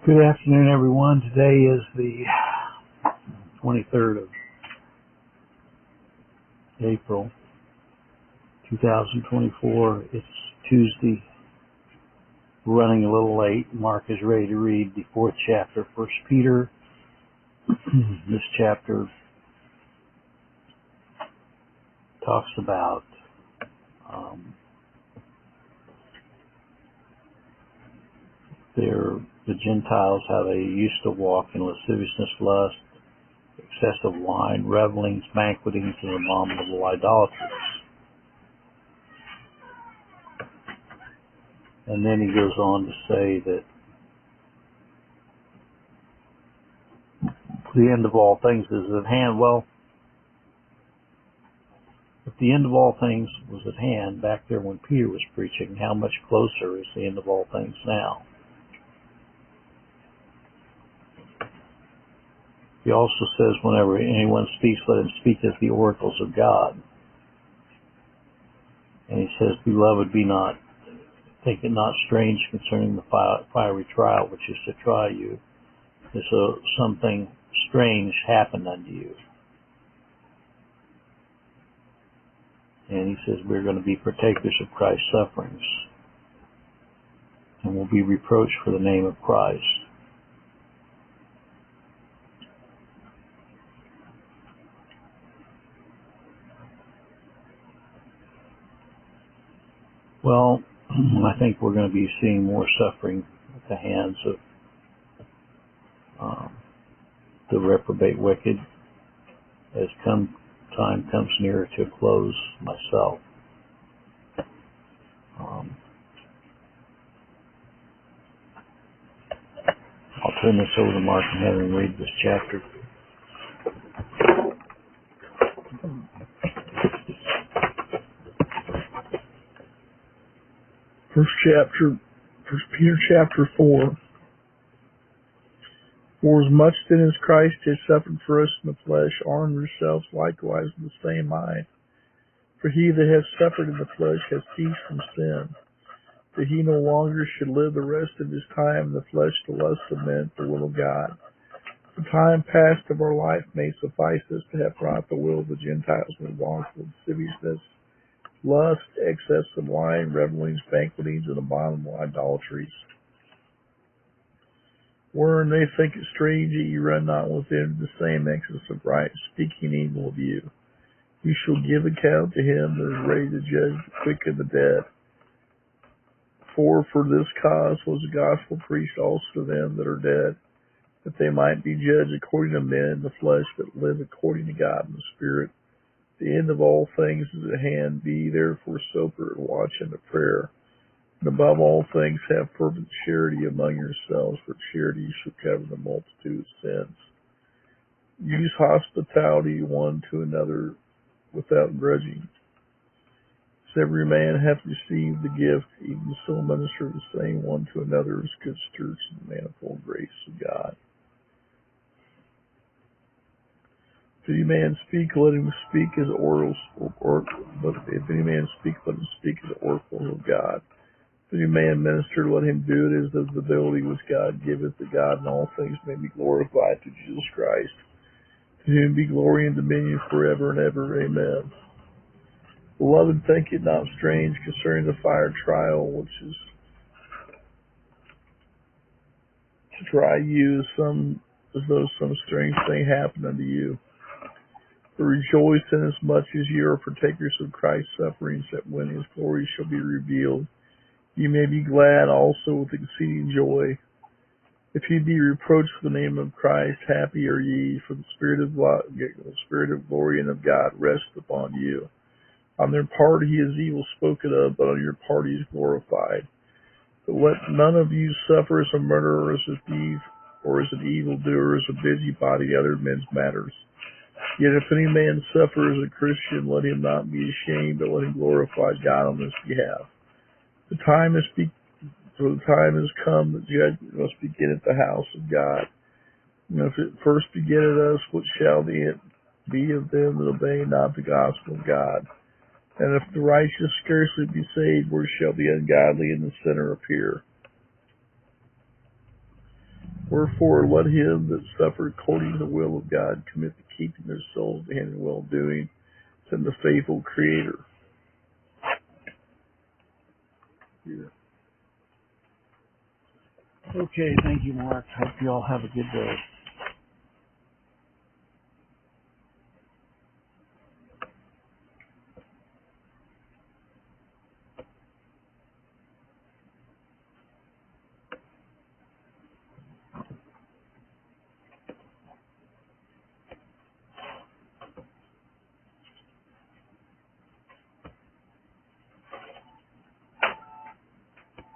Good afternoon, everyone. Today is the 23rd of April, 2024. It's Tuesday. We're running a little late. Mark is ready to read the 4th chapter of 1 Peter. This chapter talks about the Gentiles, how they used to walk in lasciviousness, lust, excessive wine, revelings, banquetings, and abominable idolatries. And then he goes on to say that the end of all things is at hand. Well, if the end of all things was at hand back there when Peter was preaching, how much closer is the end of all things now? He also says, whenever anyone speaks, let him speak as the oracles of God. And he says, Beloved, think it not strange concerning the fiery trial which is to try you, as though something strange happened unto you. And he says, we're going to be partakers of Christ's sufferings, and will be reproached for the name of Christ. Well, I think we're going to be seeing more suffering at the hands of the reprobate wicked as time comes nearer to a close myself. I'll turn this over to Mark and have him read this chapter. First Peter chapter 4. For as much then as Christ has suffered for us in the flesh, arm yourselves likewise in the same mind. For he that has suffered in the flesh has ceased from sin, that he no longer should live the rest of his time in the flesh to lust of men, the will of God. The time past of our life may suffice us to have brought the will of the Gentiles in wrongful lasciviousness, lust, excess of wine, revelings, banquetings, and abominable idolatries, wherein they think it strange that you run not within the same excess of right, speaking evil of you. You shall give account to him that is ready to judge the quick and the dead. For this cause was the gospel preached also to them that are dead, that they might be judged according to men in the flesh, but live according to God in the Spirit. The end of all things is at hand. Be therefore sober and watch unto prayer. And above all things have fervent charity among yourselves, for charity shall cover the multitude of sins. Use hospitality one to another without grudging. As every man hath received the gift, even so minister the same one to another as good stewards of the manifold grace of God. If any man speak, let him speak as oracles, but if any man speak, let him speak as oracles of God. If any man minister, let him do it as of the ability which God giveth, that God in all things may be glorified through Jesus Christ. To whom be glory and dominion forever and ever. Amen. Beloved, think it not strange concerning the fire trial which is to try you, as though some strange thing happened unto you. But rejoice inasmuch as ye are partakers of Christ's sufferings, that when his glory shall be revealed, ye may be glad also with exceeding joy. If ye be reproached for the name of Christ, happy are ye, for the Spirit of glory and of God rests upon you. On their part he is evil spoken of, but on your part he is glorified. But let none of you suffer as a murderer, as a thief, or as an evildoer, as a busybody in other men's matters. Yet if any man suffer as a Christian, let him not be ashamed, but let him glorify God on his behalf. For the time has come that judgment must begin at the house of God. And if it first begin at us, what shall the end be of them that obey not the gospel of God? And if the righteous scarcely be saved, where shall the ungodly and the sinner appear? Wherefore, let him that suffered according to the will of God commit the keeping their souls to him in well-doing, and the faithful Creator. Here. Okay, thank you, Mark. Hope you all have a good day.